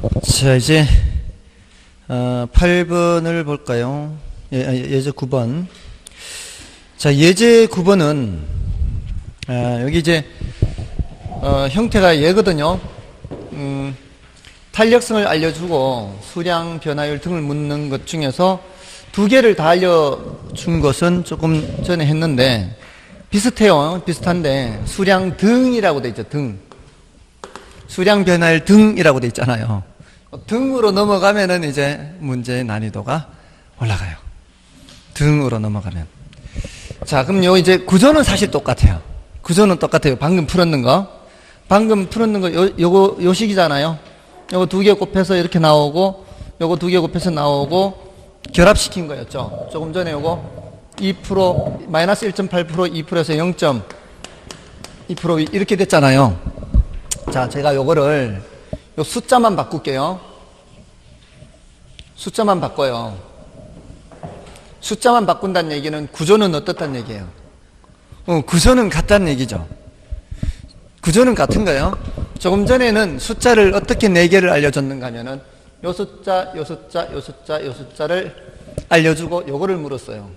자, 이제 8번을 볼까요? 예제 9번. 자, 예제 9번은 여기 이제 형태가 예거든요. 탄력성을 알려주고 수량, 변화율 등을 묻는 것 중에서 두 개를 다 알려준 것은 조금 전에 했는데 비슷해요. 비슷한데 수량 등이라고 돼 있죠. 등. 수량, 변화율 등이라고 돼 있잖아요. 등으로 넘어가면은 이제 문제의 난이도가 올라가요. 등으로 넘어가면. 자, 그럼 이제 구조는 사실 똑같아요. 구조는 똑같아요. 방금 풀었는 거. 요거 식이잖아요. 요거 두 개 곱해서 이렇게 나오고, 요거 두 개 곱해서 나오고, 결합시킨 거였죠. 조금 전에 요거 2%, 마이너스 1.8%, 2%에서 0.2% 이렇게 됐잖아요. 자, 제가 요거를 요 숫자만 바꿀게요. 숫자만 바꿔요. 숫자만 바꾼다는 얘기는 구조는 어떻다는 얘기예요? 구조는 같다는 얘기죠. 구조는 같은 거예요. 조금 전에는 숫자를 어떻게 4개를 알려줬는가 하면은 요 숫자, 요 숫자, 요 숫자, 요 숫자를 알려주고 요거를 물었어요.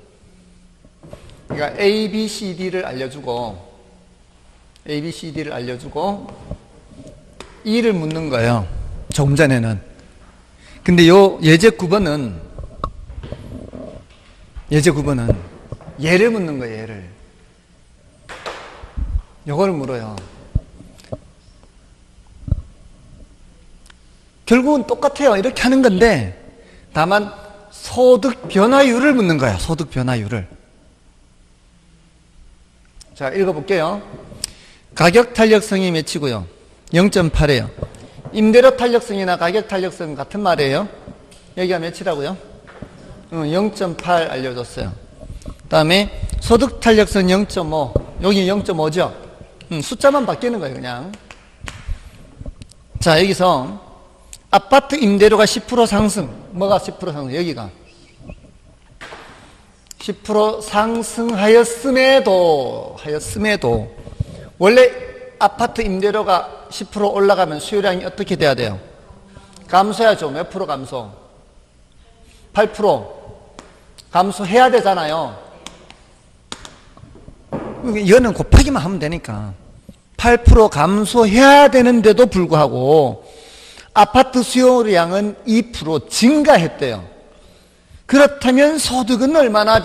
그러니까 A, B, C, D를 알려주고 A, B, C, D를 알려주고 E를 묻는 거예요. 조금 전에는. 근데 요 예제 9번은 얘를 묻는 거예요. 얘를. 요거를 물어요. 결국은 똑같아요. 이렇게 하는 건데 다만 소득 변화율을 묻는 거야. 소득 변화율을. 자, 읽어볼게요. 가격 탄력성이 몇이고요? 0.8이에요. 임대료 탄력성이나 가격 탄력성 같은 말이에요. 여기가 몇이라고요? 0.8 알려줬어요. 그 다음에 소득 탄력성 0.5. 여기 0.5죠? 숫자만 바뀌는 거예요, 그냥. 자, 여기서 아파트 임대료가 10% 상승. 뭐가 10% 상승? 여기가 10% 상승하였음에도 원래 아파트 임대료가 10% 올라가면 수요량이 어떻게 돼야 돼요? 감소해야죠. 몇 프로 감소? 8% 감소해야 되잖아요. 이거는 곱하기만 하면 되니까 8% 감소해야 되는데도 불구하고 아파트 수요량은 2% 증가했대요. 그렇다면 소득은 얼마나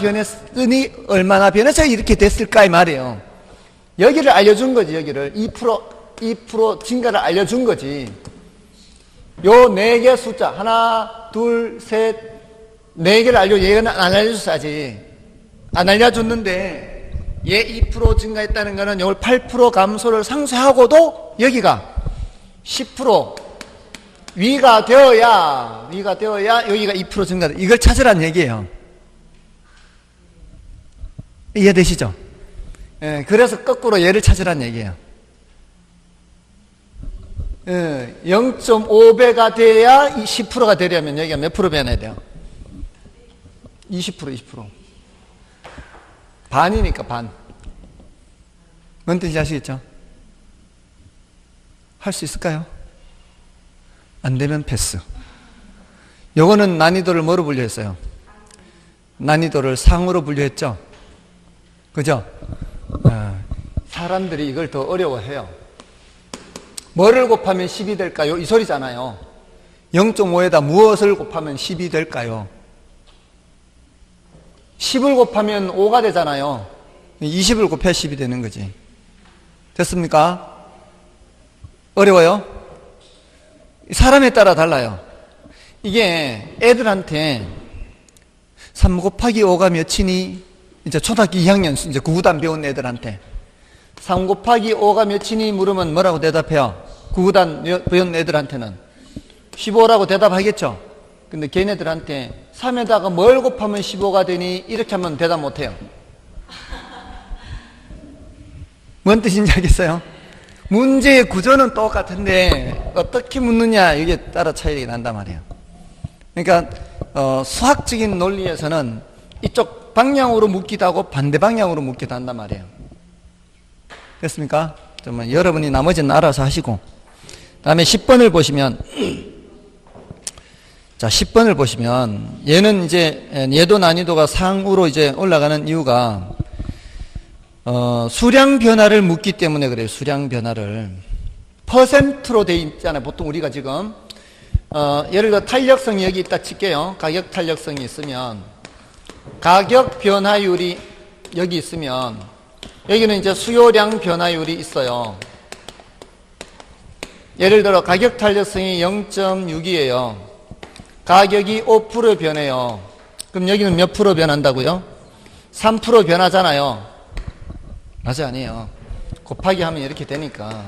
변해서 이렇게 됐을까 이 말이에요. 여기를 알려준 거지. 여기를 2% 증가를 알려준 거지. 요 4개 숫자 하나, 둘, 셋, 4개를 얘는 안 알려줬어야지. 안 알려줬는데 얘 2% 증가했다는 거는 이걸 8% 감소를 상쇄하고도 여기가 10% 위가 되어야 여기가 2% 증가돼. 이걸 찾으라는 얘기예요. 이해되시죠? 예, 그래서 거꾸로 얘를 찾으라는 얘기예요. 0.5배가 돼야 10%가 되려면 여기가 몇 프로 변해야 돼요? 20%. 반이니까 반. 뭔 뜻인지 아시겠죠? 할 수 있을까요? 안 되면 패스. 요거는 난이도를 뭐로 분류했어요? 난이도를 상으로 분류했죠? 그죠? 사람들이 이걸 더 어려워해요. 뭐를 곱하면 10이 될까요? 이 소리잖아요. 0.5에다 무엇을 곱하면 10이 될까요? 10을 곱하면 5가 되잖아요. 20을 곱해야 10이 되는 거지. 됐습니까? 어려워요? 사람에 따라 달라요. 이게 애들한테 3 곱하기 5가 몇이니? 이제 초등학교 2학년 이제 구구단 배운 애들한테 3 곱하기 5가 몇이니? 물으면 뭐라고 대답해요? 구구단 배운 애들한테는 15라고 대답하겠죠? 근데 걔네들한테 3에다가 뭘 곱하면 15가 되니? 이렇게 하면 대답 못해요. 뭔 뜻인지 알겠어요? 문제의 구조는 똑같은데 어떻게 묻느냐 이게 따라 차이가 난단 말이에요. 그러니까 수학적인 논리에서는 이쪽 방향으로 묻기도 하고 반대 방향으로 묻기도 한단 말이에요. 됐습니까? 정말 여러분이 나머지는 알아서 하시고, 다음에 10번을 보시면 자, 10번을 보시면 얘는 이제 얘도 난이도가 상으로 이제 올라가는 이유가 수량 변화를 묻기 때문에 그래요. 수량 변화를 퍼센트로 돼 있잖아요. 보통 우리가 지금 예를 들어 탄력성이 여기 있다 칠게요. 가격 탄력성이 있으면 가격 변화율이 여기 있으면 여기는 이제 수요량 변화율이 있어요. 예를 들어 가격 탄력성이 0.6이에요. 가격이 5% 변해요. 그럼 여기는 몇 프로 변한다고요? 3% 변하잖아요. 맞아, 아니에요. 곱하기 하면 이렇게 되니까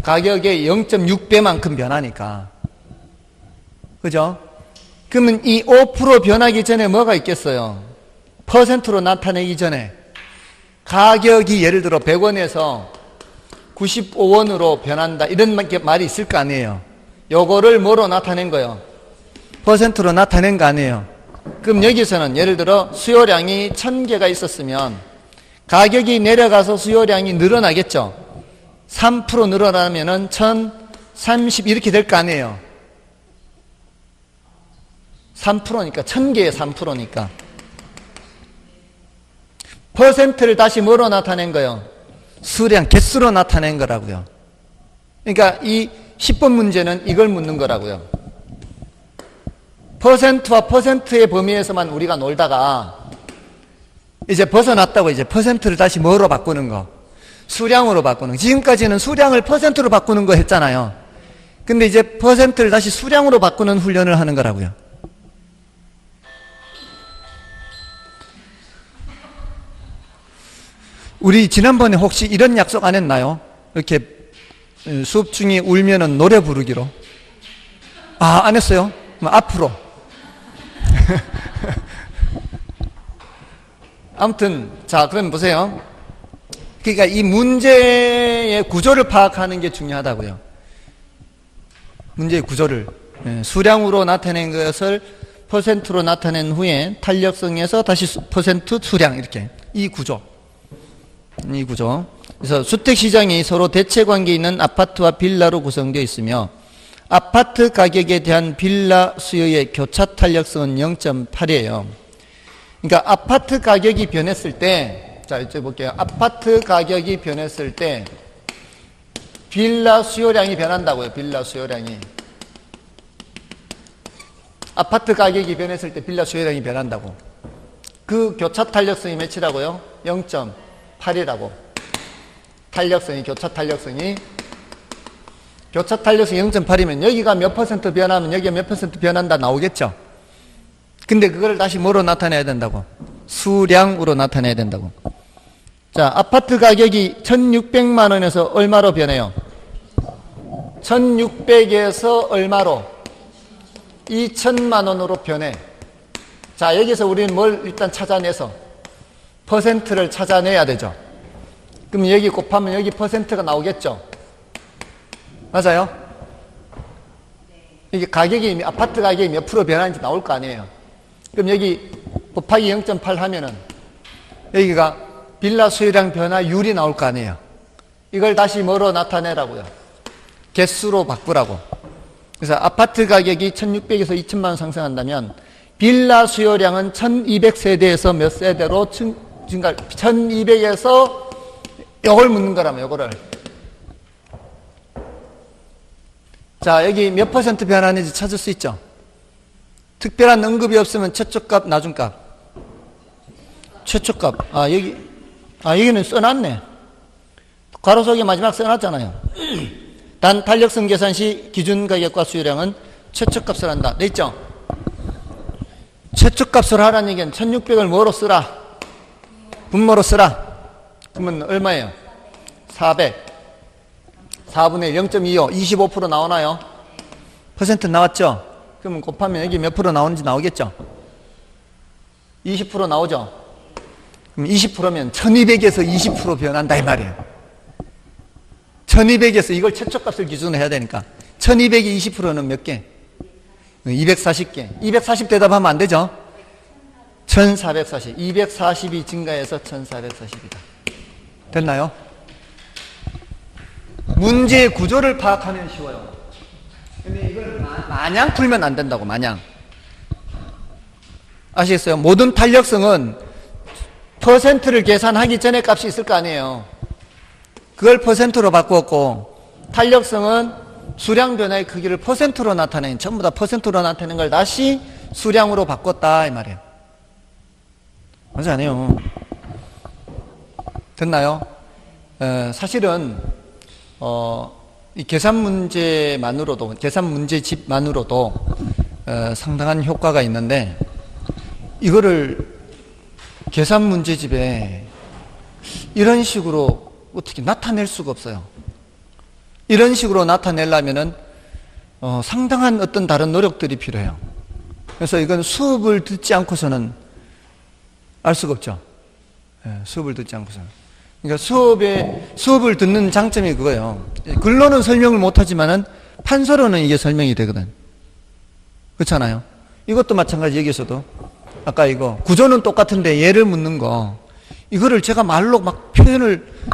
가격의 0.6배만큼 변하니까. 그죠? 그러면 이 5% 변하기 전에 뭐가 있겠어요? 퍼센트로 나타내기 전에 가격이 예를 들어 100원에서 95원으로 변한다 이런 말이 있을 거 아니에요. 요거를 뭐로 나타낸 거예요? 퍼센트로 나타낸 거 아니에요. 그럼 여기서는 예를 들어 수요량이 1000개가 있었으면 가격이 내려가서 수요량이 늘어나겠죠. 3% 늘어나면은 1030 이렇게 될 거 아니에요. 3%니까 1000개에 3%니까 퍼센트를 다시 뭐로 나타낸 거예요? 수량, 개수로 나타낸 거라고요. 그러니까 이 10번 문제는 이걸 묻는 거라고요. 퍼센트와 퍼센트의 범위에서만 우리가 놀다가 이제 벗어났다고 이제 퍼센트를 다시 뭐로 바꾸는 거? 수량으로 바꾸는 거. 지금까지는 수량을 퍼센트로 바꾸는 거 했잖아요. 근데 이제 퍼센트를 다시 수량으로 바꾸는 훈련을 하는 거라고요. 우리 지난번에 혹시 이런 약속 안 했나요? 이렇게 수업 중에 울면은 노래 부르기로. 아, 안 했어요? 그럼 앞으로. 아무튼 자, 그럼 보세요. 그러니까 이 문제의 구조를 파악하는 게 중요하다고요. 문제의 구조를 수량으로 나타낸 것을 퍼센트로 나타낸 후에 탄력성에서 다시 퍼센트 수량 이렇게 이 구조. 그래서 주택시장이 서로 대체관계에 있는 아파트와 빌라로 구성되어 있으며 아파트 가격에 대한 빌라 수요의 교차 탄력성은 0.8이에요. 그러니까 아파트 가격이 변했을 때, 자, 이쪽 볼게요. 아파트 가격이 변했을 때 빌라 수요량이 변한다고요. 빌라 수요량이. 아파트 가격이 변했을 때 빌라 수요량이 변한다고. 그 교차 탄력성이 몇이라고요? 0.8이라고. 탄력성이, 교차 탄력성이 0.8이면 여기가 몇 퍼센트 변하면 여기가 몇 퍼센트 변한다 나오겠죠? 근데 그걸 다시 뭐로 나타내야 된다고? 수량으로 나타내야 된다고. 자, 아파트 가격이 1600만 원에서 얼마로 변해요? 1600에서 얼마로? 2000만 원으로 변해. 자, 여기서 우리는 뭘 일단 찾아내서 퍼센트를 찾아내야 되죠. 그럼 여기 곱하면 여기 퍼센트가 나오겠죠? 맞아요? 이게 가격이, 아파트 가격이 몇 프로 변하는지 나올 거 아니에요. 그럼 여기 곱하기 0.8 하면은 여기가 빌라 수요량 변화율이 나올 거 아니에요. 이걸 다시 뭐로 나타내라고요? 개수로 바꾸라고. 그래서 아파트 가격이 1600에서 2000만 원 상승한다면 빌라 수요량은 1200세대에서 몇 세대로 증가, 1200에서 요걸 묻는 거라면 요거를. 자, 여기 몇 퍼센트 변하는지 찾을 수 있죠? 특별한 언급이 없으면 최초값, 나중값. 최초값. 여기는 써놨네. 괄호 속에 마지막 써놨잖아요. 단 탄력성 계산 시 기준 가격과 수요량은 최초값을 한다. 돼 있죠? 최초값을 하라는 얘기는 1600을 뭐로 쓰라? 분모로 쓰라. 그러면 얼마예요? 400. 4분의 1, 0.25, 25% 나오나요? 퍼센트 나왔죠? 그러면 곱하면 여기 몇 프로 나오는지 나오겠죠? 20% 나오죠? 그럼 20%면 1200에서 20% 변한다 이 말이에요. 1200에서 이걸 최초값을 기준으로 해야 되니까 1200이 20%는 몇 개? 240개. 240 대답하면 안 되죠? 1440. 240이 증가해서 1440이다. 됐나요? 문제의 구조를 파악하면 쉬워요. 근데 이걸 마냥 풀면 안 된다고, 마냥. 아시겠어요? 모든 탄력성은 퍼센트를 계산하기 전에 값이 있을 거 아니에요. 그걸 퍼센트로 바꾸었고, 탄력성은 수량 변화의 크기를 퍼센트로 나타내는, 전부 다 퍼센트로 나타내는 걸 다시 수량으로 바꿨다 이 말이에요. 맞지 않아요? 됐나요? 사실은 이 계산 문제만으로도, 계산 문제집만으로도 상당한 효과가 있는데, 이거를 계산 문제집에 이런 식으로 어떻게 나타낼 수가 없어요. 이런 식으로 나타내려면은 상당한 어떤 다른 노력들이 필요해요. 그래서 이건 수업을 듣지 않고서는 알 수가 없죠. 수업을 듣지 않고서는. 그러니까 수업을 듣는 장점이 그거예요. 글로는 설명을 못하지만은 판서로는 이게 설명이 되거든. 그렇잖아요. 이것도 마찬가지. 여기서도 아까 이거 구조는 똑같은데 예를 묻는 거, 이거를 제가 말로 막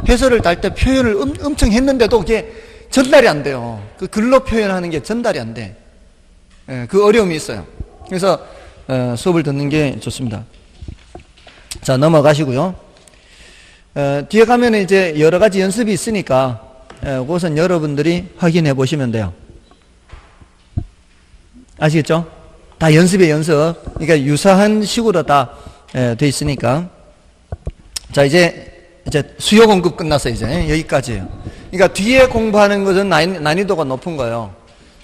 해설을 달 때 표현을 엄청 했는데도 그게 전달이 안 돼요. 그 글로 표현하는 게 전달이 안 돼. 그 어려움이 있어요. 그래서 수업을 듣는 게 좋습니다. 자, 넘어가시고요. 뒤에 가면 이제 여러 가지 연습이 있으니까 그것은 여러분들이 확인해 보시면 돼요. 아시겠죠? 다 연습이에요, 연습. 그러니까 유사한 식으로 다 돼 있으니까. 자, 이제 수요 공급 끝났어요. 이제 여기까지예요. 그러니까 뒤에 공부하는 것은 난이도가 높은 거예요.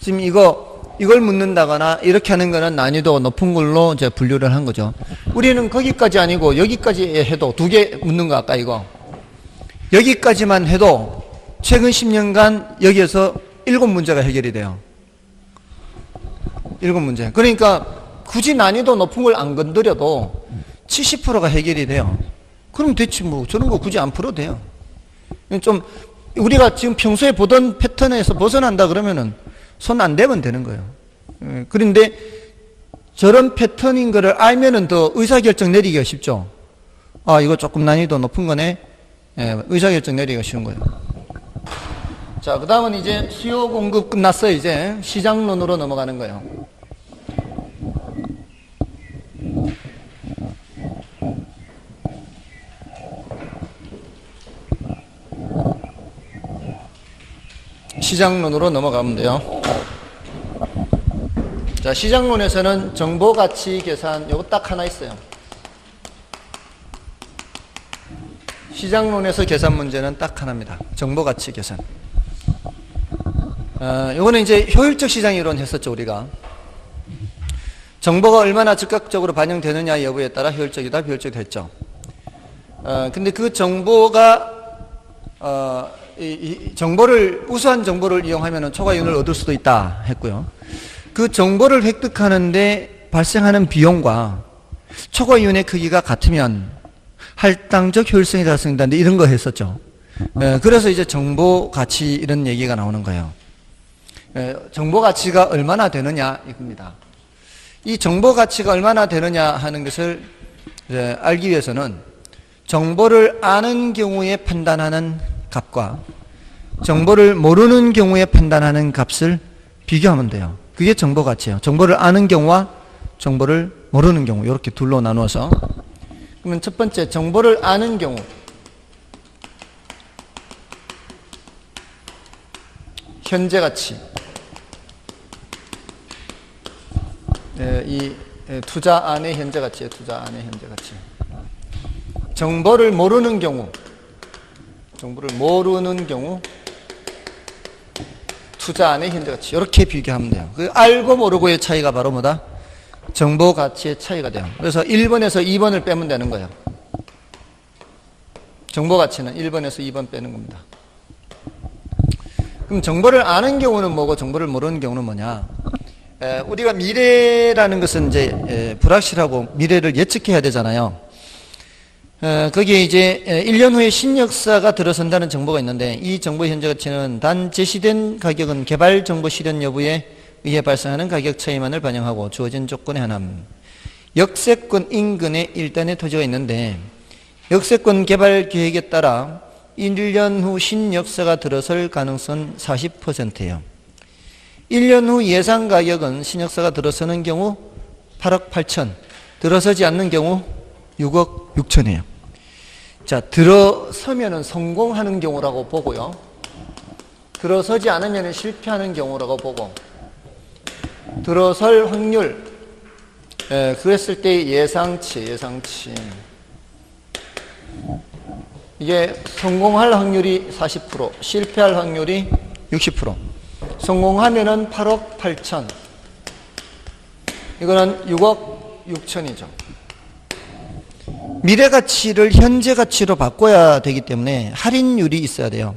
지금 이걸 묻는다거나 이렇게 하는 거는 난이도가 높은 걸로 이제 분류를 한 거죠. 우리는 거기까지 아니고 여기까지 해도 두 개 묻는 거 아까 이거. 여기까지만 해도 최근 10년간 여기에서 7문제가 해결이 돼요. 7문제. 그러니까 굳이 난이도 높은 걸 안 건드려도 70%가 해결이 돼요. 그럼 됐지 뭐. 저런 거 굳이 안 풀어도 돼요. 좀 우리가 지금 평소에 보던 패턴에서 벗어난다 그러면은 손 안 대면 되는 거예요. 그런데 저런 패턴인 거를 알면은 더 의사결정 내리기가 쉽죠. 아, 이거 조금 난이도 높은 거네. 의사결정 내리기가 쉬운 거예요. 자, 그 다음은 이제 수요 공급 끝났어요. 이제 시장론으로 넘어가는 거예요. 시장론으로 넘어가면 돼요. 자, 시장론에서는 정보가치 계산 요거 딱 하나 있어요. 시장론에서 계산 문제는 딱 하나입니다. 정보가치 계산. 요거는 이제 효율적 시장이론 했었죠, 우리가. 정보가 얼마나 즉각적으로 반영되느냐 여부에 따라 효율적이다, 비효율적이다 했죠. 근데 그 정보가 우수한 정보를 이용하면 초과이윤을 얻을 수도 있다 했고요. 그 정보를 획득하는데 발생하는 비용과 초과이윤의 크기가 같으면 할당적 효율성이 달성된다, 이런 거 했었죠. 그래서 이제 정보 가치 이런 얘기가 나오는 거예요. 정보 가치가 얼마나 되느냐 이겁니다. 이 정보 가치가 얼마나 되느냐 하는 것을 알기 위해서는 정보를 아는 경우에 판단하는 값과 정보를 모르는 경우에 판단하는 값을 비교하면 돼요. 그게 정보 가치예요. 정보를 아는 경우와 정보를 모르는 경우, 이렇게 둘로 나누어서. 그러면 첫 번째, 정보를 아는 경우. 현재 가치. 이 투자 안의 현재 가치예요. 투자 안의 현재 가치. 정보를 모르는 경우. 정보를 모르는 경우 투자 안의 현재 가치, 이렇게 비교하면 돼요. 그 알고 모르고의 차이가 바로 뭐다? 정보 가치의 차이가 돼요. 그래서 1번에서 2번을 빼면 되는 거예요. 정보 가치는 1번에서 2번 빼는 겁니다. 그럼 정보를 아는 경우는 뭐고 정보를 모르는 경우는 뭐냐? 우리가 미래라는 것은 이제 불확실하고 미래를 예측해야 되잖아요. 거기에 이제 1년 후에 신역사가 들어선다는 정보가 있는데, 이 정보의 현재 가치는 단 제시된 가격은 개발 정보 실현 여부에 의해 발생하는 가격 차이만을 반영하고 주어진 조건에 한함. 역세권 인근에 일단의 토지가 있는데 역세권 개발 계획에 따라 1년 후 신역사가 들어설 가능성은 40%예요. 1년 후 예상 가격은 신역사가 들어서는 경우 8억 8천, 들어서지 않는 경우 6억 6천이에요. 자, 들어서면은 성공하는 경우라고 보고요. 들어서지 않으면 실패하는 경우라고 보고, 들어설 확률, 그랬을 때 예상치. 이게 성공할 확률이 40%, 실패할 확률이 60%. 성공하면은 8억 8천. 이거는 6억 6천이죠. 미래 가치를 현재 가치로 바꿔야 되기 때문에 할인율이 있어야 돼요.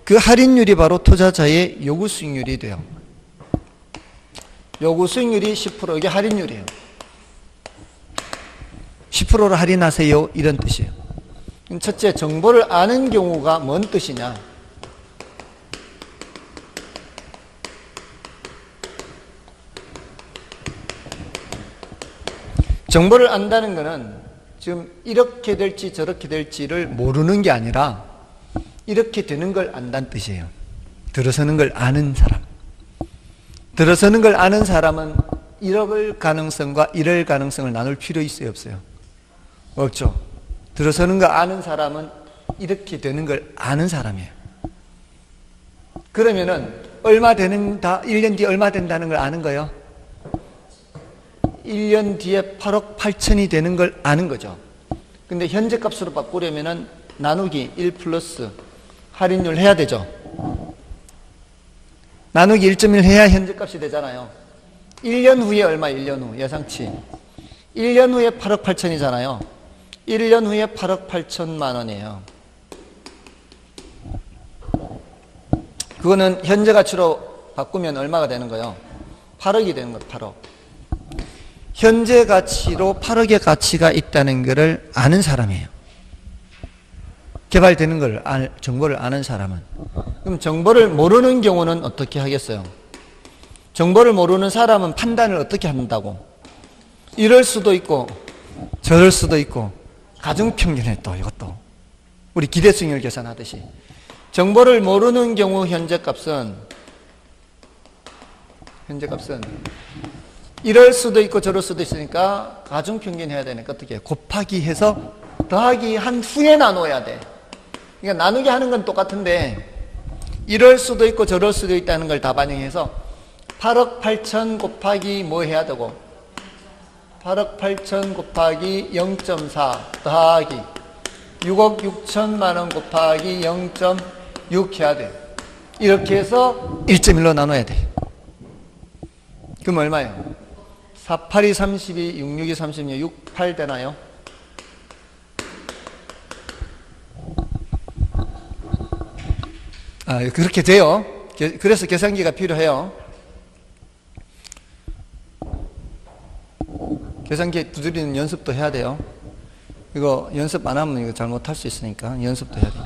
그 할인율이 바로 투자자의 요구 수익률이 돼요. 요구 수익률이 10%, 이게 할인율이에요. 10%를 할인하세요, 이런 뜻이에요. 첫째, 정보를 아는 경우가 뭔 뜻이냐? 정보를 안다는 것은 지금 이렇게 될지 저렇게 될지를 모르는 게 아니라 이렇게 되는 걸 안다는 뜻이에요. 들어서는 걸 아는 사람. 들어서는 걸 아는 사람은 이럴 가능성과 이럴 가능성을 나눌 필요 있어요, 없어요? 없죠. 들어서는 걸 아는 사람은 이렇게 되는 걸 아는 사람이에요. 그러면은 얼마 되는, 1년 뒤에 얼마 된다는 걸 아는 거예요? 1년 뒤에 8억 8천이 되는 걸 아는 거죠. 근데 현재 값으로 바꾸려면은 나누기 1 플러스 할인율 해야 되죠. 나누기 1.1 해야 현재 값이 되잖아요. 1년 후에 얼마? 1년 후 예상치. 1년 후에 8억 8천이잖아요. 1년 후에 8억 8천만 원이에요. 그거는 현재 가치로 바꾸면 얼마가 되는 거예요? 8억이 되는 거예요. 8억. 현재 가치로 8억의 가치가 있다는 것을 아는 사람이에요. 개발되는 걸 정보를 아는 사람은. 그럼 정보를 모르는 경우는 어떻게 하겠어요? 정보를 모르는 사람은 판단을 어떻게 한다고? 이럴 수도 있고 저럴 수도 있고 가중평균에 또 이것도 우리 기대수익률 계산하듯이 정보를 모르는 경우 현재값은 이럴 수도 있고 저럴 수도 있으니까 가중평균 해야 되니까 어떻게 해요? 곱하기 해서 더하기 한 후에 나눠야 돼. 그러니까 나누기 하는 건 똑같은데 이럴 수도 있고 저럴 수도 있다는 걸 다 반영해서 8억 8천 곱하기 뭐 해야 되고 8억 8천 곱하기 0.4 더하기 6억 6천만 원 곱하기 0.6 해야 돼. 이렇게 해서 1.1로 나눠야 돼. 그럼 얼마예요? 48이 32, 66이 36, 68 되나요? 그렇게 돼요. 그래서 계산기가 필요해요. 계산기 두드리는 연습도 해야 돼요. 이거 연습 안 하면 이거 잘못할 수 있으니까 연습도 해야 돼요.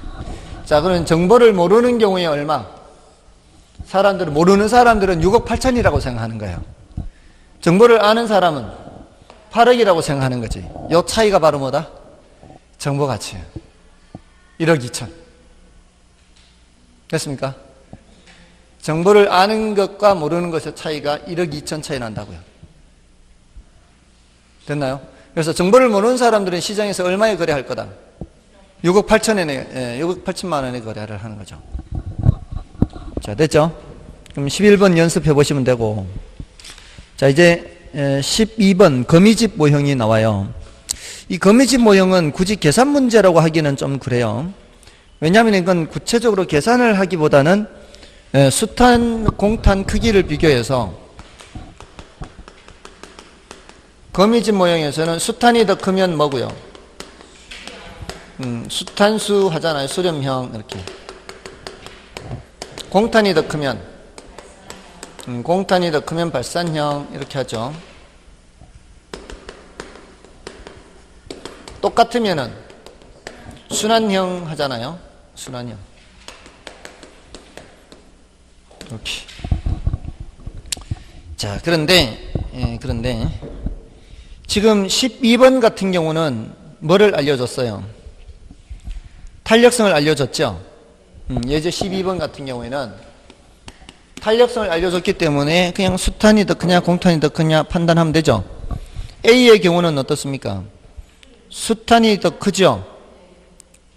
자, 그럼 정보를 모르는 경우에 얼마? 모르는 사람들은 6억 8천이라고 생각하는 거예요. 정보를 아는 사람은 8억이라고 생각하는 거지. 이 차이가 바로 뭐다? 정보 가치예요. 1억 2천. 됐습니까? 정보를 아는 것과 모르는 것의 차이가 1억 2천 차이 난다고요. 됐나요? 그래서 정보를 모르는 사람들은 시장에서 얼마에 거래할 거다? 6억 8천에, 6억 8천만 원에 거래를 하는 거죠. 자, 됐죠? 그럼 11번 연습해 보시면 되고. 자, 이제 12번 거미집 모형이 나와요. 이 거미집 모형은 굳이 계산 문제라고 하기는 좀 그래요. 왜냐하면 이건 구체적으로 계산을 하기보다는 수탄, 공탄 크기를 비교해서 거미집 모형에서는 수탄이 더 크면 뭐고요? 수탄수 하잖아요. 수렴형 이렇게. 공탄이 더 크면 발산형 이렇게 하죠. 똑같으면은 순환형 하잖아요. 순환형. 이렇게. 자, 그런데 지금 12번 같은 경우는 뭐를 알려줬어요? 탄력성을 알려줬죠. 예제 12번 같은 경우에는 탄력성을 알려줬기 때문에 그냥 수탄이 더 크냐 공탄이 더 크냐 판단하면 되죠. A의 경우는 어떻습니까? 수탄이 더 크죠.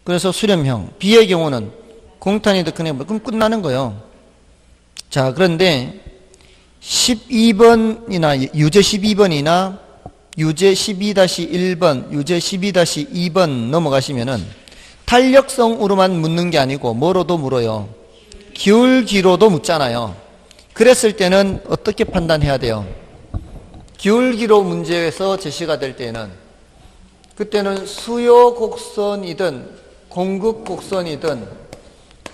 그래서 수렴형. B의 경우는 공탄이 더 크냐. 그럼 끝나는 거예요. 자, 그런데 12번이나 유제 12번이나 유제 12-1번, 유제 12-2번 넘어가시면은 탄력성으로만 묻는 게 아니고 뭐로도 물어요. 기울기로도 묻잖아요. 그랬을 때는 어떻게 판단해야 돼요? 기울기로 문제에서 제시가 될 때는 그때는 수요 곡선이든 공급 곡선이든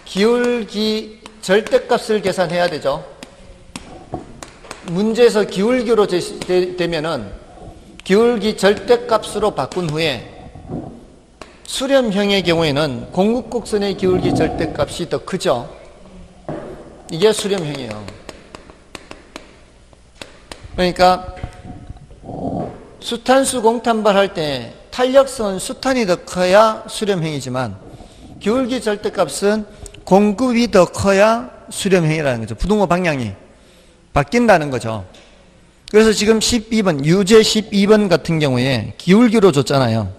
기울기 절대값을 계산해야 되죠. 문제에서 기울기로 제시되면은 기울기 절대값으로 바꾼 후에 수렴형의 경우에는 공급 곡선의 기울기 절대값이 더 크죠. 이게 수렴형이에요. 그러니까 수탄수 공탄발 할 때 탄력성은 수탄이 더 커야 수렴형이지만 기울기 절대값은 공급이 더 커야 수렴형이라는 거죠. 부등호 방향이 바뀐다는 거죠. 그래서 지금 12번 유제 12번 같은 경우에 기울기로 줬잖아요.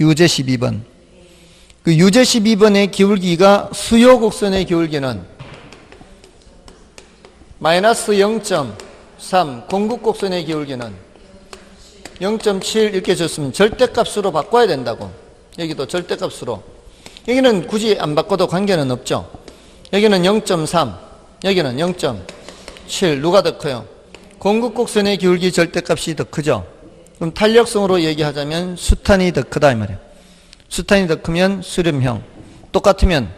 유제 12번. 그 유제 12번의 기울기가 수요 곡선의 기울기는 마이너스 0.3, 공급 곡선의 기울기는 0.7 이렇게 줬으면 절대값으로 바꿔야 된다고. 여기도 절대값으로. 여기는 굳이 안 바꿔도 관계는 없죠. 여기는 0.3, 여기는 0.7. 누가 더 커요? 공급 곡선의 기울기 절대값이 더 크죠. 그럼 탄력성으로 얘기하자면 수탄이 더 크다 이 말이에요. 수탄이 더 크면 수렴형, 똑같으면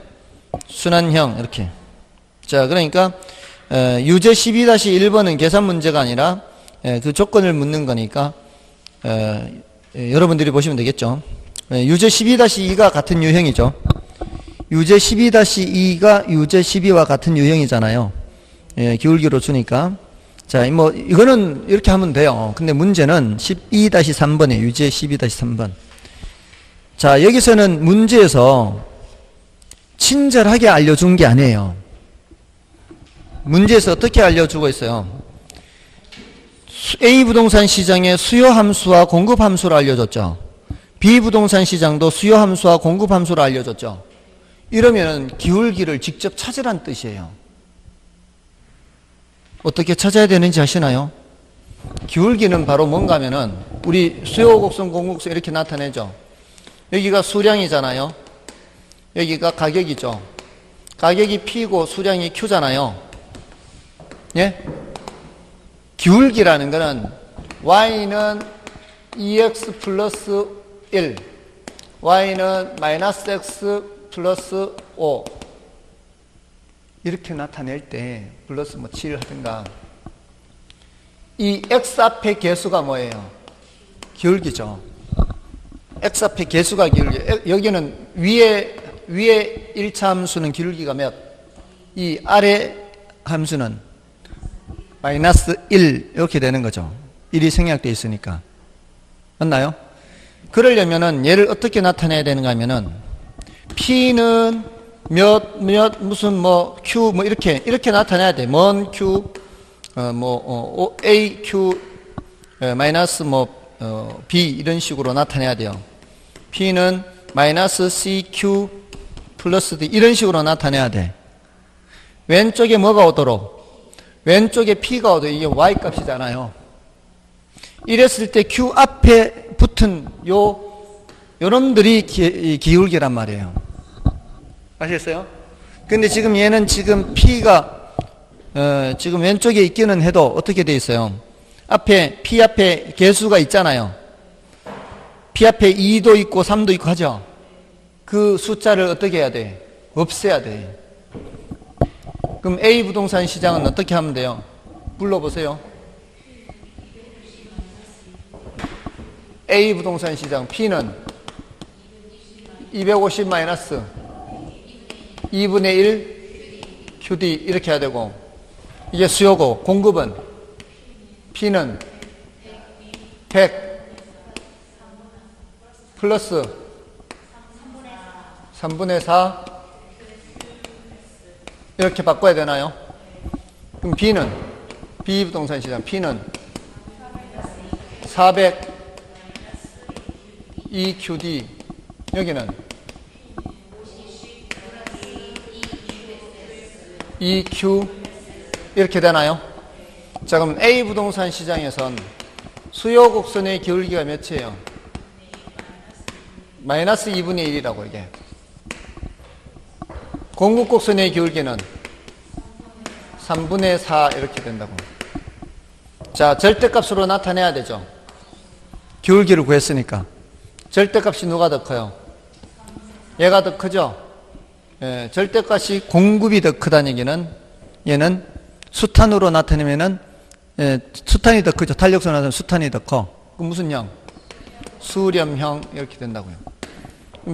순환형 이렇게. 자, 그러니까 유제 12-1번은 계산 문제가 아니라 그 조건을 묻는 거니까 여러분들이 보시면 되겠죠. 유제 12-2가 같은 유형이죠. 유제 12-2가 유제 12와 같은 유형이잖아요. 기울기로 주니까. 자, 뭐 이거는 이렇게 하면 돼요. 근데 문제는 12-3번이에요. 유제 12-3번. 자, 여기서는 문제에서 친절하게 알려준 게 아니에요. 문제에서 어떻게 알려주고 있어요? A 부동산 시장의 수요 함수와 공급 함수를 알려줬죠. B 부동산 시장도 수요 함수와 공급 함수를 알려줬죠. 이러면 기울기를 직접 찾으란 뜻이에요. 어떻게 찾아야 되는지 아시나요? 기울기는 바로 뭔가 하면은 우리 수요 곡선, 공급 곡선 이렇게 나타내죠. 여기가 수량이잖아요. 여기가 가격이죠. 가격이 P고 수량이 Q잖아요. 예? 기울기라는 거는 Y는 EX 플러스 1, Y는 마이너스 X 플러스 5 이렇게 나타낼 때 플러스 뭐 7 하든가 이 X 앞에 개수가 뭐예요? 기울기죠. X 앞에 개수가 기울기. 여기는 위에 1차 함수는 기울기가 몇? 이 아래 함수는 마이너스 1 이렇게 되는 거죠. 1이 생략되어 있으니까. 맞나요? 그러려면은 얘를 어떻게 나타내야 되는가 하면은 P는 무슨 뭐 Q 뭐 이렇게 나타내야 돼. 먼 Q A Q 마이너스 B 이런 식으로 나타내야 돼요. P는 마이너스 CQ 플러스 D 이런 식으로 나타내야 돼. 왼쪽에 뭐가 오도록? 왼쪽에 P가 오도록. 이게 Y 값이잖아요. 이랬을 때 Q 앞에 붙은 요놈들이 기울기란 말이에요. 아시겠어요? 근데 지금 얘는 지금 P가 지금 왼쪽에 있기는 해도 어떻게 돼 있어요? P 앞에 개수가 있잖아요. P 앞에 2도 있고 3도 있고 하죠. 그 숫자를 어떻게 해야 돼? 없애야 돼. 그럼 A 부동산 시장은 어떻게 하면 돼요? 불러보세요. A 부동산 시장 P는 250 마이너스 2분의 1 QD 이렇게 해야 되고 이게 수요고 공급은 P는 100 플러스 3분의 4 이렇게 바꿔야 되나요? 그럼 B는 B 부동산 시장 P는 400 EQD 여기는 EQ 이렇게 되나요? 자, 그럼 A 부동산 시장에선 수요 곡선의 기울기가 몇이에요? 마이너스 2분의 1이라고 이게. 공급 곡선의 기울기는 3분의 4 이렇게 된다고. 자, 절대값으로 나타내야 되죠. 기울기를 구했으니까. 절대값이 누가 더 커요? 얘가 더 크죠? 예, 절대값이 공급이 더 크다는 얘기는 얘는 수탄으로 나타내면은 예, 수탄이 더 크죠. 탄력선으로 나타내면 수탄이 더 커. 그럼 무슨 형? 수렴형 이렇게 된다고요.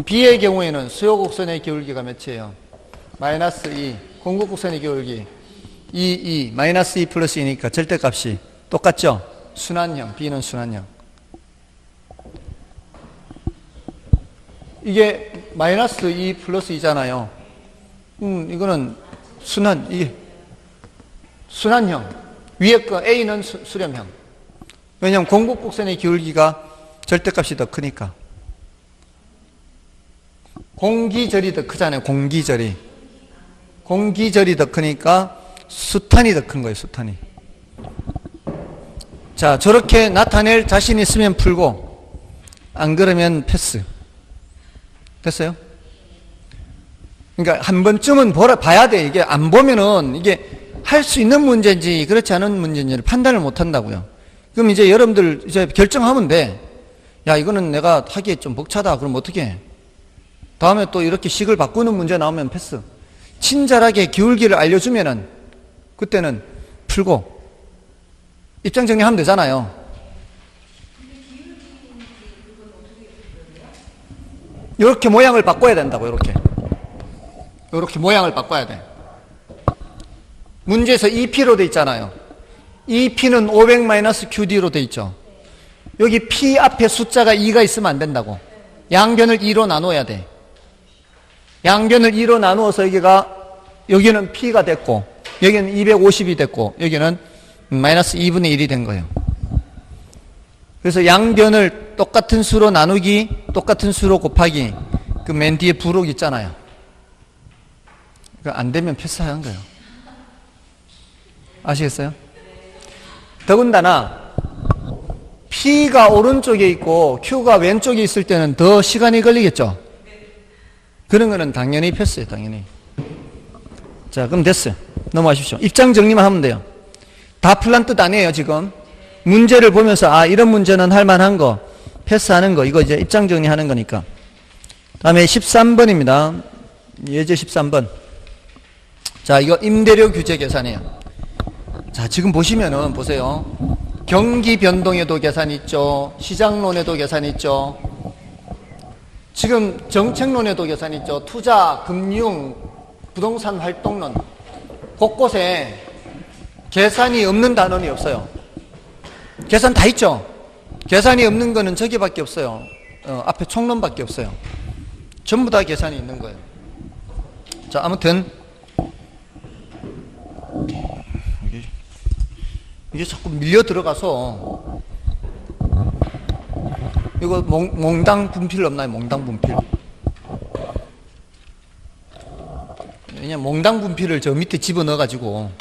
B의 경우에는 수요 곡선의 기울기가 몇이에요? 마이너스 2. 공급 곡선의 기울기 2 마이너스 2 플러스 2니까 절대값이 똑같죠? 순환형. B는 순환형. 이게 마이너스 2 플러스 2잖아요. 이거는 이게 순환형. 위에 거 A는 수렴형. 왜냐하면 공급 곡선의 기울기가 절대값이 더 크니까. 공기절이 더 크잖아요. 공기절이 더 크니까 수탄이 더 큰 거예요. 수탄이. 자, 저렇게 나타낼 자신 있으면 풀고 안 그러면 패스. 됐어요? 그러니까 한 번쯤은 봐야 돼. 이게 안 보면은 이게 할 수 있는 문제인지 그렇지 않은 문제인지를 판단을 못 한다고요. 그럼 이제 여러분들 이제 결정하면 돼. 야, 이거는 내가 하기에 좀 벅차다. 그럼 어떻게 해? 다음에 또 이렇게 식을 바꾸는 문제 나오면 패스. 친절하게 기울기를 알려주면은 그때는 풀고 입장 정리하면 되잖아요. 이렇게 모양을 바꿔야 된다고. 이렇게 모양을 바꿔야 돼. 문제에서 EP로 돼 있잖아요. EP는 500-QD로 돼 있죠. 여기 P 앞에 숫자가 2가 있으면 안 된다고. 양변을 2로 나눠야 돼. 양변을 2로 나누어서 여기는 P가 됐고, 여기는 250이 됐고, 여기는 마이너스 2분의 1이 된 거예요. 그래서 양변을 똑같은 수로 나누기, 똑같은 수로 곱하기, 그 맨 뒤에 부록 있잖아요. 안 되면 패스하는 거예요. 아시겠어요? 더군다나 P가 오른쪽에 있고 Q가 왼쪽에 있을 때는 더 시간이 걸리겠죠? 그런 거는 당연히 패스예요. 당연히. 자, 그럼 됐어요. 넘어가십시오. 입장 정리만 하면 돼요. 다 풀란 뜻 아니에요. 지금 문제를 보면서 이런 문제는 할 만한 거, 패스하는 거, 이거 이제 입장 정리하는 거니까. 다음에 13번입니다. 예제 13번. 자, 이거 임대료 규제 계산이에요. 자, 지금 보시면은 보세요. 경기 변동에도 계산이 있죠. 시장론에도 계산이 있죠. 지금 정책론에도 계산이 있죠. 투자, 금융, 부동산 활동론. 곳곳에 계산이 없는 단원이 없어요. 계산 다 있죠. 계산이 없는 거는 저기밖에 없어요. 앞에 총론밖에 없어요. 전부 다 계산이 있는 거예요. 자, 아무튼 이게 자꾸 밀려 들어가서 이거 몽당 분필 없나요? 몽당 분필. 왜냐면 몽당 분필을 저 밑에 집어넣어 가지고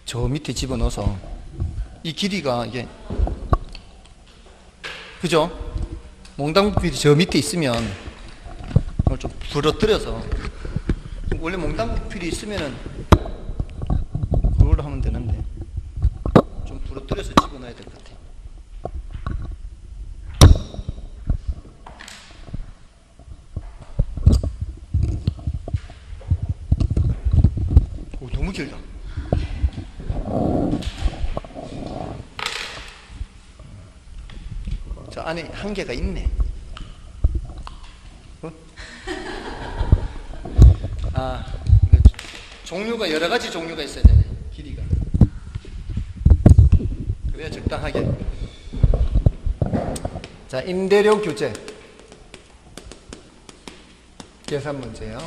저 밑에 집어넣어서 이 길이가 이게 그죠? 몽당 분필이 저 밑에 있으면 이걸 좀 부러뜨려서 원래 몽당 분필이 있으면은 그걸로 하면 되는데 좀 부러뜨려서 집어넣어야 될 것 같아요. 오, 너무 길다. 저 안에 한계가 있네. 어? 종류가 여러 가지 종류가 있어야 되네. 길이가. 그래야 적당하게. 자, 임대료 규제. 계산 문제요.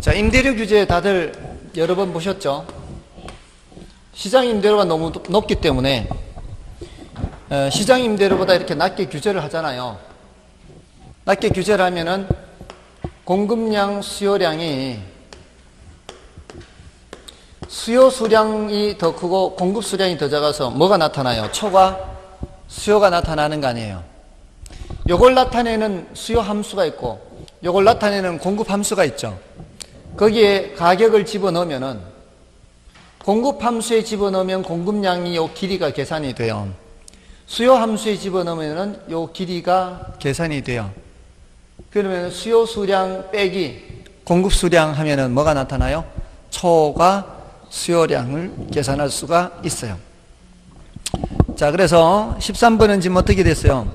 자, 임대료 규제 다들 여러 번 보셨죠? 시장 임대료가 너무 높기 때문에 시장 임대료보다 이렇게 낮게 규제를 하잖아요. 낮게 규제를 하면은 공급량, 수요량이 수요 수량이 더 크고 공급 수량이 더 작아서 뭐가 나타나요? 초과 수요가 나타나는 거 아니에요. 요걸 나타내는 수요 함수가 있고 요걸 나타내는 공급 함수가 있죠. 거기에 가격을 집어넣으면은 공급 함수에 집어넣으면 공급량이 요 길이가 계산이 돼요. 수요 함수에 집어넣으면은 요 길이가 계산이 돼요. 그러면 수요 수량 빼기 공급 수량 하면은 뭐가 나타나요? 초과 수요량을 계산할 수가 있어요. 자, 그래서 13번은 지금 어떻게 됐어요?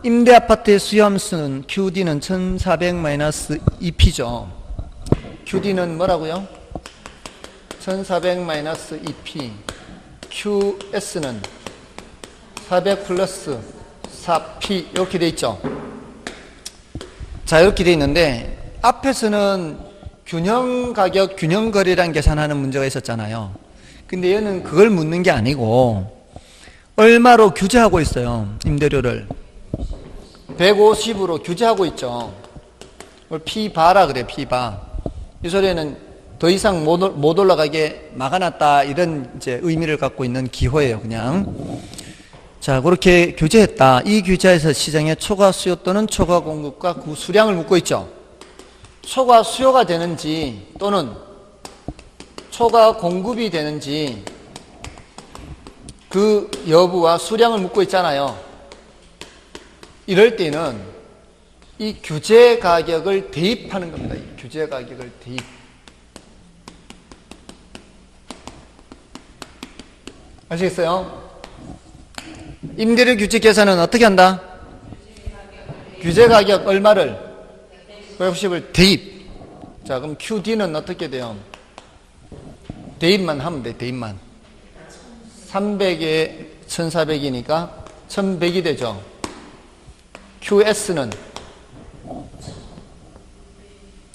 임대 아파트의 수요 함수는 QD는 1400-2P죠. QD는 뭐라고요? 1400-2P. QS는 400 플러스 4P. 이렇게 돼 있죠. 자, 이렇게 돼 있는데 앞에서는 균형 가격, 균형 거래량 계산하는 문제가 있었잖아요. 근데 얘는 그걸 묻는 게 아니고 얼마로 규제하고 있어요. 임대료를 150으로 규제하고 있죠. 이걸 P바라 그래. P바. 이 소리는 더 이상 못 올라가게 막아놨다, 이런 이제 의미를 갖고 있는 기호예요. 그냥. 자, 그렇게 규제했다. 이 규제에서 시장의 초과 수요 또는 초과 공급과 그 수량을 묻고 있죠. 초과 수요가 되는지 또는 초과 공급이 되는지 그 여부와 수량을 묻고 있잖아요. 이럴 때는 이 규제 가격을 대입하는 겁니다. 이 규제 가격을 대입. 아시겠어요? 임대료 규제 계산은 어떻게 한다? 규제 가격 얼마를? 150을 대입. 자, 그럼 QD는 어떻게 돼요? 대입만 하면 돼. 대입만. 300에 1400이니까 1100이 되죠. QS는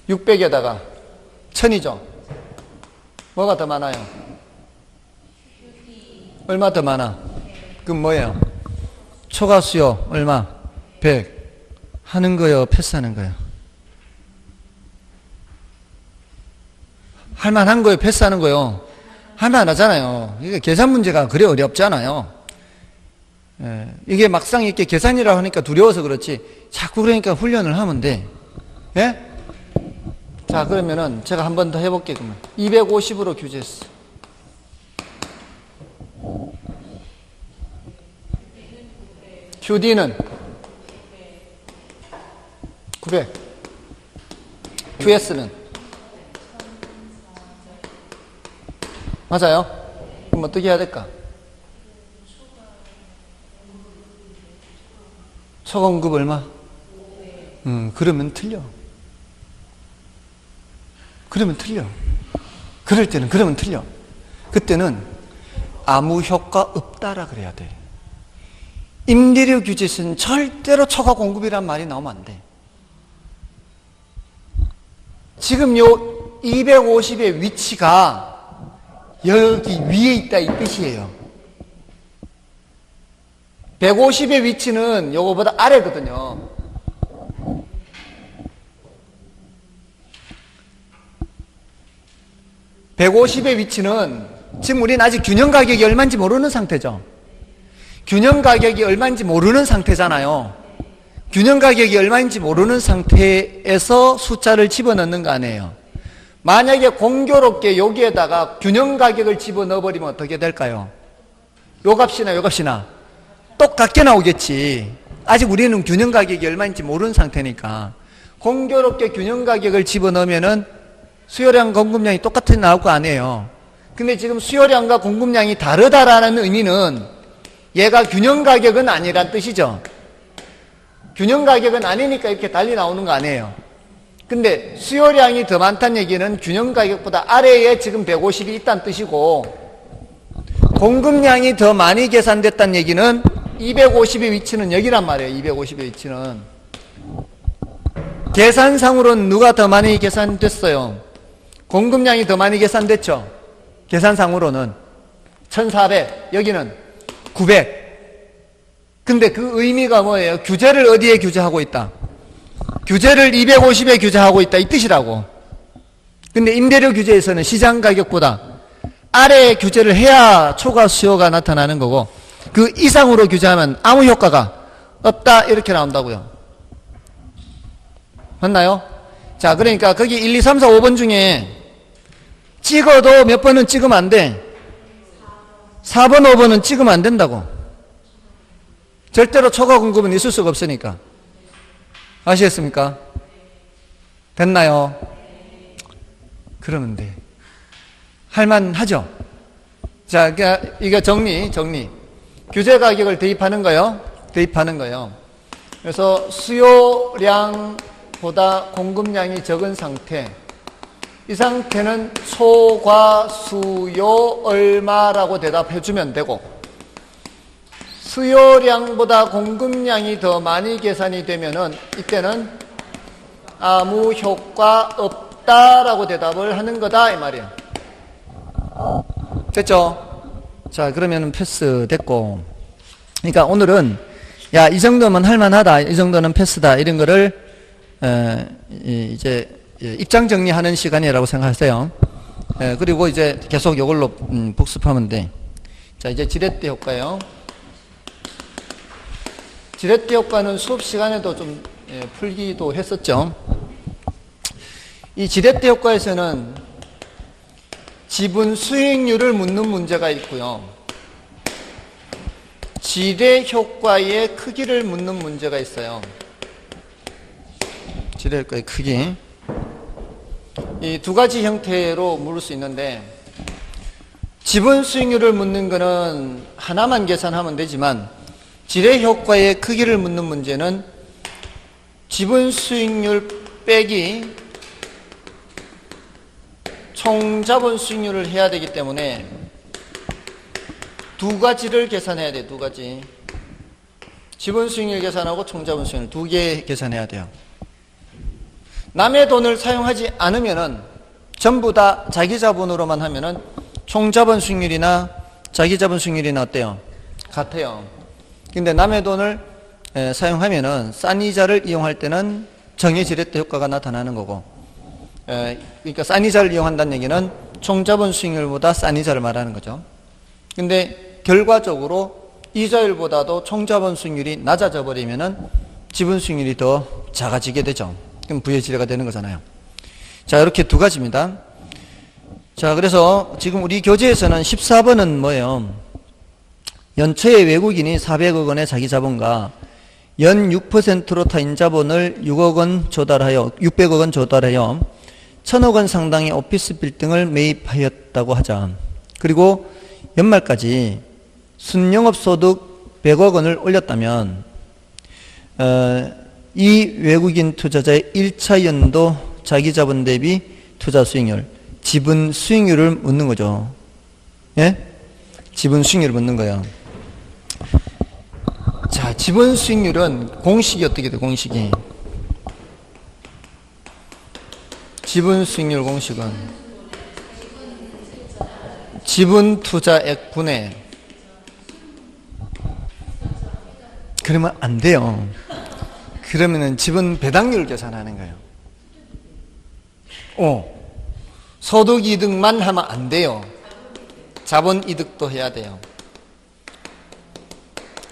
600에다가 1000이죠. 뭐가 더 많아요? 얼마 더 많아? 그럼 뭐예요? 초과 수요 얼마? 100 하는 거요, 패스하는 거요? 할만한 거요, 패스하는 거요? 할만하잖아요. 이게 계산 문제가 그래 어렵잖아요. 예, 이게 막상 이렇게 계산이라고 하니까 두려워서 그렇지 자꾸 그러니까 훈련을 하면 돼. 예? 자, 그러면은 제가 한 번 더 해볼게요. 그러면 250으로 규제했어. QD는 900. QS는 맞아요? 그럼 어떻게 해야 될까? 초공급 얼마? 그러면 틀려. 그러면 틀려. 그럴 때는 그러면 틀려. 그때는 아무 효과 없다라 그래야 돼. 임대료 규제에서는 절대로 초과 공급이란 말이 나오면 안 돼. 지금 요 250의 위치가 여기 위에 있다 이 뜻이에요. 150의 위치는 요거보다 아래거든요. (150의) 위치는 지금 우리는 아직 균형 가격이 얼마인지 모르는 상태죠. 균형 가격이 얼마인지 모르는 상태잖아요. 균형 가격이 얼마인지 모르는 상태에서 숫자를 집어넣는 거 아니에요. 만약에 공교롭게 여기에다가 균형 가격을 집어넣어버리면 어떻게 될까요? 요 값이나 요 값이나 똑같게 나오겠지. 아직 우리는 균형 가격이 얼마인지 모르는 상태니까. 공교롭게 균형 가격을 집어넣으면은 수요량 공급량이 똑같이 나올 거 아니에요. 근데 지금 수요량과 공급량이 다르다라는 의미는 얘가 균형 가격은 아니란 뜻이죠. 균형 가격은 아니니까 이렇게 달리 나오는 거 아니에요. 근데 수요량이 더 많다는 얘기는 균형 가격보다 아래에 지금 150이 있다는 뜻이고, 공급량이 더 많이 계산됐다는 얘기는 250의 위치는 여기란 말이에요. 250의 위치는 계산상으로는 누가 더 많이 계산됐어요? 공급량이 더 많이 계산됐죠. 계산상으로는 1400, 여기는 900. 근데 그 의미가 뭐예요? 규제를 어디에 규제하고 있다? 규제를 250에 규제하고 있다, 이 뜻이라고. 근데 임대료 규제에서는 시장 가격보다 아래에 규제를 해야 초과 수요가 나타나는 거고, 그 이상으로 규제하면 아무 효과가 없다, 이렇게 나온다고요. 맞나요? 자, 그러니까 거기 1, 2, 3, 4, 5번 중에 찍어도 몇 번은 찍으면 안 돼. 4번, 5번은 찍으면 안 된다고. 절대로 초과 공급은 있을 수가 없으니까. 아시겠습니까? 됐나요? 그러면 돼. 할만하죠? 자, 이거 정리. 규제 가격을 대입하는 거요. 그래서 수요량보다 공급량이 적은 상태. 이 상태는 초과수요 얼마라고 대답해주면 되고, 수요량보다 공급량이 더 많이 계산이 되면은 이때는 아무 효과 없다라고 대답을 하는 거다, 이 말이야. 됐죠? 자, 그러면은 패스 됐고. 그러니까 오늘은 야, 이 정도면 할만하다, 이 정도는 패스다, 이런 거를 이제 입장 정리하는 시간이라고 생각하세요. 그리고 이제 계속 이걸로 복습하면 돼. 자, 이제 지렛대 효과요. 지렛대 효과는 수업 시간에도 좀 풀기도 했었죠. 이 지렛대 효과에서는 지분 수익률을 묻는 문제가 있고요. 지렛 효과의 크기를 묻는 문제가 있어요. 지렛 효과의 크기. 이 두 가지 형태로 물을 수 있는데, 지분 수익률을 묻는 거는 하나만 계산하면 되지만, 지렛 효과의 크기를 묻는 문제는 지분 수익률 빼기 총 자본 수익률을 해야 되기 때문에 두 가지를 계산해야 돼요. 두 가지. 지분 수익률 계산하고 총 자본 수익률 두 개 계산해야 돼요. 남의 돈을 사용하지 않으면은 전부 다 자기 자본으로만 하면은 총 자본 수익률이나 자기 자본 수익률이나 어때요? 같아요. 근데 남의 돈을 사용하면은 싼 이자를 이용할 때는 정의 지렛대 효과가 나타나는 거고, 그러니까 싼 이자를 이용한다는 얘기는 총 자본 수익률보다 싼 이자를 말하는 거죠. 근데 결과적으로 이자율보다도 총 자본 수익률이 낮아져 버리면은 지분 수익률이 더 작아지게 되죠. 그럼 부의 지뢰가 되는 거잖아요. 자, 이렇게 두 가지입니다. 자, 그래서 지금 우리 교재에서는 14번은 뭐예요? 연초에 외국인이 400억 원의 자기 자본과 연 6%로 타인 자본을 6억 원 조달하여 600억 원 조달하여 1000억 원 상당의 오피스 빌딩을 매입하였다고 하자. 그리고 연말까지 순영업 소득 100억 원을 올렸다면 이 외국인 투자자의 1차 연도 자기 자본 대비 투자 수익률, 지분 수익률을 묻는 거죠. 예? 지분 수익률을 묻는 거예요. 자, 지분 수익률은 공식이 어떻게 돼? 공식이. 지분 수익률 공식은 지분 투자액 분의, 그러면 안 돼요. 그러면은 지분 배당률 계산하는 거예요. 소득 이득만 하면 안 돼요. 자본 이득도 해야 돼요.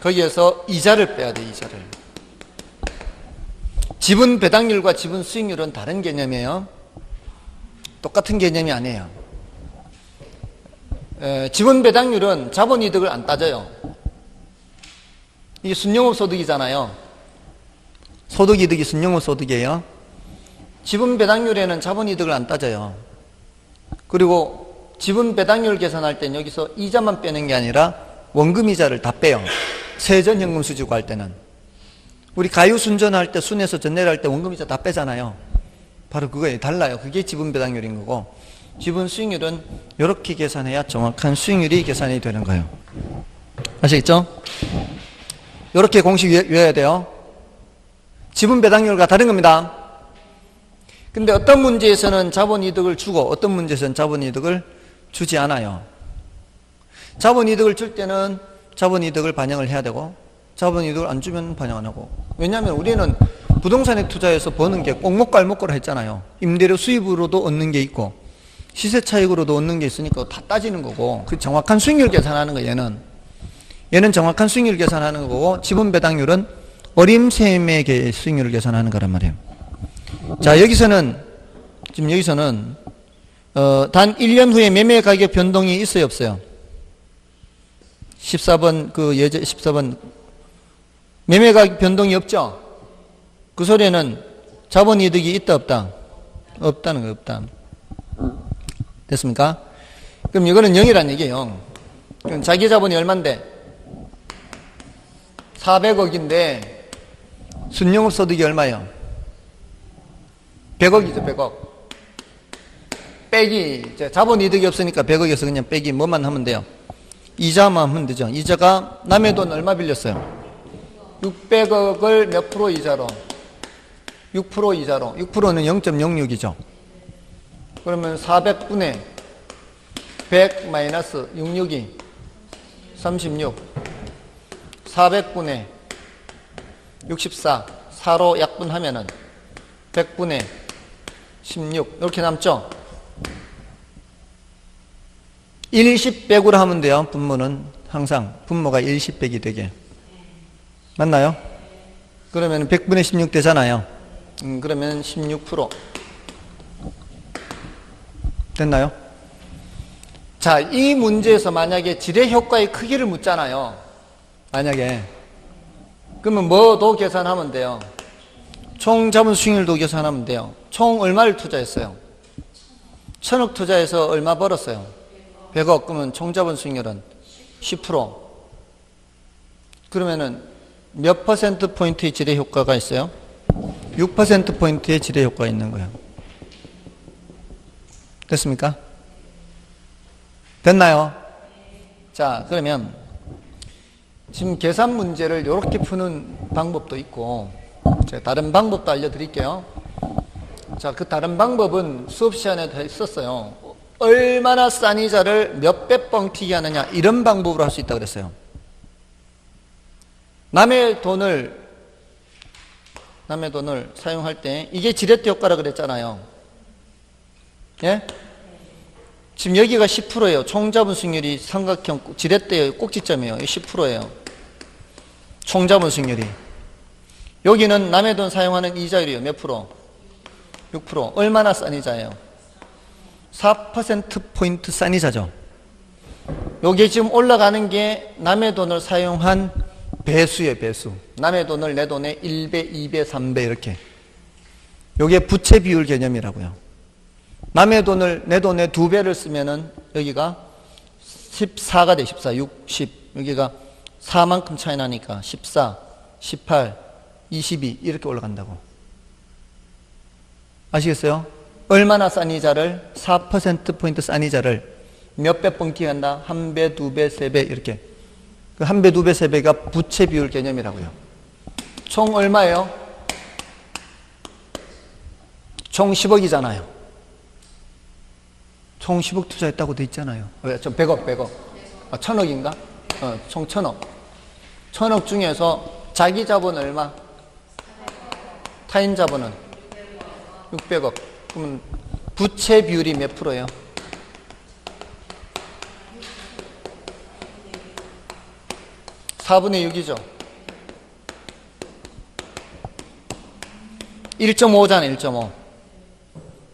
거기에서 이자를 빼야 돼, 이자를. 지분 배당률과 지분 수익률은 다른 개념이에요. 똑같은 개념이 아니에요. 지분 배당률은 자본 이득을 안 따져요. 이게 순영업 소득이잖아요. 소득 이득이 순영업 소득이에요. 지분 배당률에는 자본 이득을 안 따져요. 그리고 지분 배당률 계산할 땐 여기서 이자만 빼는 게 아니라 원금 이자를 다 빼요. 세전 현금 수지고 할 때는. 우리 가유 순전할 때, 순에서 전내를 할 때 원금 이자 다 빼잖아요. 바로 그거예요. 달라요. 그게 지분 배당률인 거고, 지분 수익률은 이렇게 계산해야 정확한 수익률이 계산이 되는 거예요. 아시겠죠? 이렇게 공식 외워야 돼요. 지분 배당률과 다른 겁니다. 근데 어떤 문제에서는 자본이득을 주고 어떤 문제에서는 자본이득을 주지 않아요. 자본이득을 줄 때는 자본이득을 반영을 해야 되고 자본이득을 안 주면 반영 안 하고. 왜냐하면 우리는 부동산에 투자해서 버는 게 꼭목갈목고라 했잖아요. 임대료 수입으로도 얻는 게 있고 시세 차익으로도 얻는 게 있으니까 다 따지는 거고, 그 정확한 수익률 계산하는 거. 얘는 정확한 수익률 계산하는 거고, 지분 배당률은 어림셈의 수익률을 계산하는 거란 말이에요. 자, 지금 여기서는 단 1년 후에 매매 가격 변동이 있어요, 없어요? 14번 그 예제 14번 매매 가격 변동이 없죠? 그 소리는 자본이득이 있다, 없다? 없다는 거예요, 없다. 됐습니까? 그럼 이거는 0이란 얘기예요. 그럼 자기 자본이 얼만데? 400억인데 순영업 소득이 얼마예요? 100억이죠, 100억. 빼기, 자본이득이 없으니까 100억에서 그냥 빼기 뭐만 하면 돼요? 이자만 하면 되죠. 이자가 남의 돈 얼마 빌렸어요? 600억을 몇 프로 이자로? 6% 이자로. 6%는 0.06이죠. 그러면 400분의 100 마이너스 66이 36. 400분의 64. 4로 약분하면은 100분의 16. 이렇게 남죠? 1, 10, 100으로 하면 돼요. 분모는 항상 분모가 1, 10, 100이 되게. 맞나요? 그러면 100분의 16 되잖아요. 그러면 16%. 됐나요? 자, 이 문제에서 만약에 지뢰 효과의 크기를 묻잖아요. 만약에. 그러면 뭐도 계산하면 돼요? 총 자본 수익률도 계산하면 돼요. 총 얼마를 투자했어요? 1000억 투자해서 얼마 벌었어요? 100억. 그러면 총 자본 수익률은 10%. 그러면은 몇 퍼센트 포인트의 지뢰 효과가 있어요? 6% 포인트의 지뢰 효과가 있는 거예요. 됐습니까? 됐나요? 자, 그러면 지금 계산 문제를 이렇게 푸는 방법도 있고, 제가 다른 방법도 알려드릴게요. 자, 그 다른 방법은 수업 시간에 다 있었어요. 얼마나 싼 이자를 몇 배 뻥튀기 하느냐, 이런 방법으로 할 수 있다고 그랬어요. 남의 돈을 사용할 때 이게 지렛대 효과라 그랬잖아요. 예? 지금 여기가 10%예요. 총자본 수익률이 삼각형 지렛대의 꼭지점이에요. 10%예요. 총자본 수익률이. 여기는 남의 돈 사용하는 이자율이에요. 몇 프로? 6%. 얼마나 싼 이자예요? 4%포인트 싼 이자죠. 요게 지금 올라가는 게 남의 돈을 사용한 배수예요, 배수. 남의 돈을 내 돈의 1배, 2배, 3배 이렇게. 요게 부채 비율 개념이라고요. 남의 돈을 내 돈의 2배를 쓰면은 여기가 14가 돼, 14, 60. 여기가 4만큼 차이 나니까 14, 18, 22 이렇게 올라간다고. 아시겠어요? 얼마나 싼 이자를, 4%포인트 싼 이자를 몇 배 뻥튀기 한다? 1배, 2배, 3배 이렇게. 그 1배, 2배, 3배가 부채 비율 개념이라고요. 총 얼마예요? 총 10억이잖아요. 총 10억 투자했다고 돼 있잖아요. 왜? 좀 100억. 아, 1000억인가? 총 1000억. 1000억 중에서 자기 자본 얼마? 타인 자본은? 600억. 그러면 부채 비율이 몇 프로예요? 4분의 6이죠. 1.5잖아요. 1.5.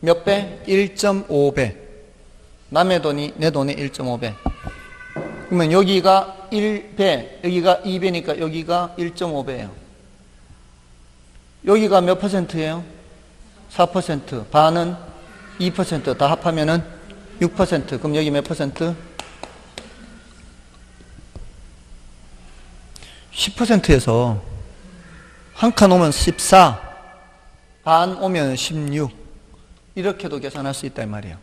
몇 배? 1.5배. 남의 돈이 내 돈의 1.5배. 그러면 여기가 1배, 여기가 2배니까 여기가 1.5배예요. 여기가 몇 퍼센트예요? 4%. 반은 2%. 다 합하면은 6%. 그럼 여기 몇 퍼센트? 10%에서 한 칸 오면 14, 반 오면 16 이렇게도 계산할 수 있다 이 말이에요.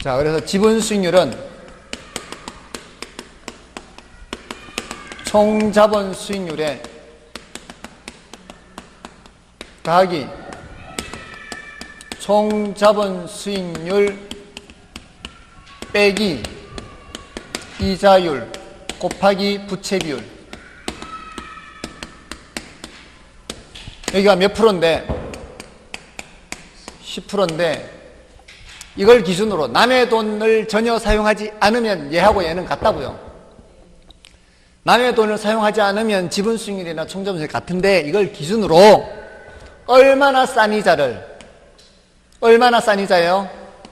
자, 그래서 지분 수익률은 총 자본 수익률의 더하기 총 자본 수익률 빼기 이자율 곱하기 부채 비율. 여기가 몇 프로인데 10%인데 이걸 기준으로 남의 돈을 전혀 사용하지 않으면 얘하고 얘는 같다고요. 남의 돈을 사용하지 않으면 지분 수익률이나 총자본 수익률 같은데 이걸 기준으로 얼마나 싼 이자를, 얼마나 싼 이자예요?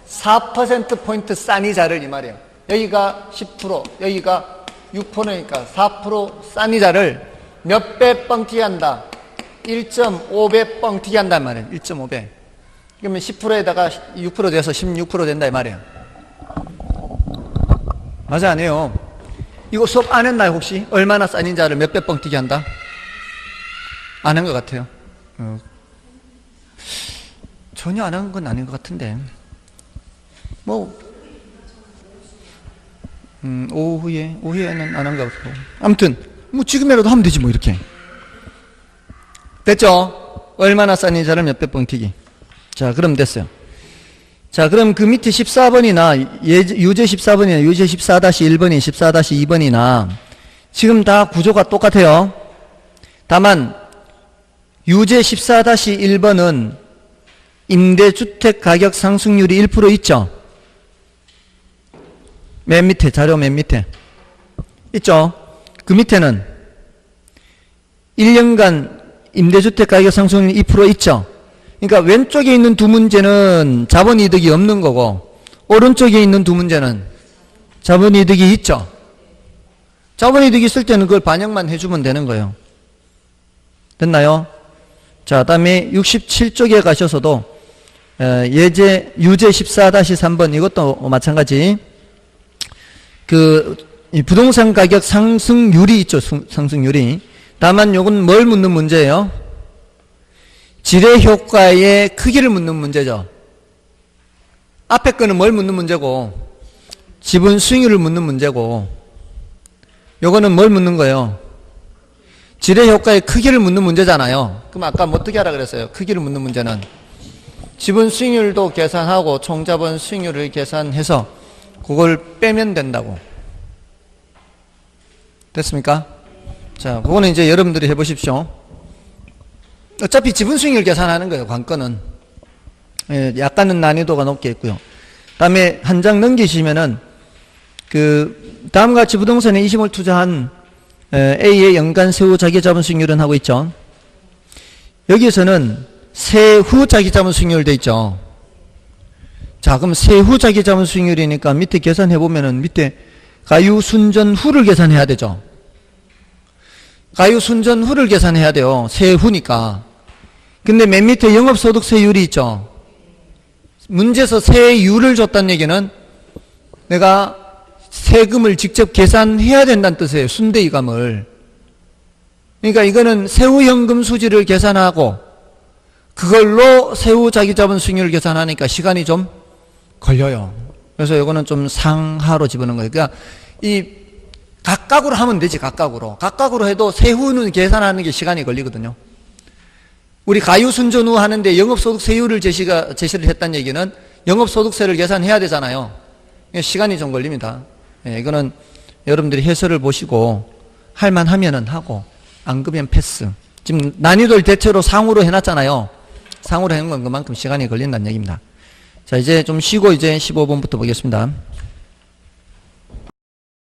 4%포인트 싼 이자를 이 말이에요. 여기가 10%, 여기가 6%니까 4% 싼 이자를 몇 배 뻥튀기 한다? 1.5배 뻥튀기 한단 말이에요. 1.5배. 그러면 10%에다가 6% 돼서 16% 된다 이 말이에요. 맞아 안 해요? 이거 수업 안 했나요 혹시? 얼마나 싼 이자를 몇 배 뻥튀기 한다? 안 한 것 같아요. 전혀 안 한 건 아닌 것 같은데 오후에는 안 한 것 같고 아무튼 지금이라도 하면 되지 뭐 이렇게. 됐죠? 얼마나 싼 이자를 몇 배 뻥튀기. 자, 그럼 됐어요. 자, 그럼 그 밑에 14번이나 유제 14번이나 유제 14-1번이 14-2번이나 지금 다 구조가 똑같아요. 다만 유제 14-1번은 임대주택 가격 상승률이 1% 있죠? 맨 밑에, 자료 맨 밑에 있죠? 그 밑에는 1년간 임대주택 가격 상승률이 2% 있죠? 그러니까 왼쪽에 있는 두 문제는 자본이득이 없는 거고 오른쪽에 있는 두 문제는 자본이득이 있죠. 자본이득이 있을 때는 그걸 반영만 해주면 되는 거예요. 됐나요? 자, 다음에 67쪽에 가셔서도 유제 14-3번 이것도 마찬가지 이 부동산 가격 상승률이 있죠. 상승률이. 다만 요건 뭘 묻는 문제예요? 지배효과의 크기를 묻는 문제죠. 앞에 거는 뭘 묻는 문제고 지분 수익률을 묻는 문제고 요거는 뭘 묻는 거예요? 지배효과의 크기를 묻는 문제잖아요. 그럼 아까 뭐 어떻게 하라 그랬어요? 크기를 묻는 문제는 지분 수익률도 계산하고 총자본 수익률을 계산해서 그걸 빼면 된다고. 됐습니까? 자, 그거는 이제 여러분들이 해보십시오. 어차피 지분 수익률 계산하는 거예요, 관건은. 약간은 난이도가 높게 있고요. 다음에 한 장 넘기시면은, 다음과 같이 부동산에 20을 투자한 A의 연간 세후 자기자본 수익률은 하고 있죠. 여기에서는 세후 자기자본 수익률 돼 있죠. 자, 그럼 세후 자기자본 수익률이니까 밑에 계산해보면은 밑에 가유순전 후를 계산해야 되죠. 가유순전 후를 계산해야 돼요. 세후니까. 근데 맨 밑에 영업소득세율이 있죠. 문제에서 세율을 줬다는 얘기는 내가 세금을 직접 계산해야 된다는 뜻이에요. 순대이감을. 그러니까 이거는 세후현금 수지를 계산하고 그걸로 세후 자기자본 수익률을 계산하니까 시간이 좀 걸려요. 그래서 이거는 좀 상하로 집어넣은 거예요. 그러니까 이 각각으로 하면 되지. 각각으로 해도 세후는 계산하는 게 시간이 걸리거든요. 우리 가유순전 후 하는데 영업소득세율을 제시를 했다는 얘기는 영업소득세를 계산해야 되잖아요. 시간이 좀 걸립니다. 이거는 여러분들이 해설을 보시고 할만하면은 하고 안 그러면 패스. 지금 난이도를 대체로 상으로 해놨잖아요. 상으로 해놓은 건 그만큼 시간이 걸린다는 얘기입니다. 자, 이제 좀 쉬고 이제 15번부터 보겠습니다.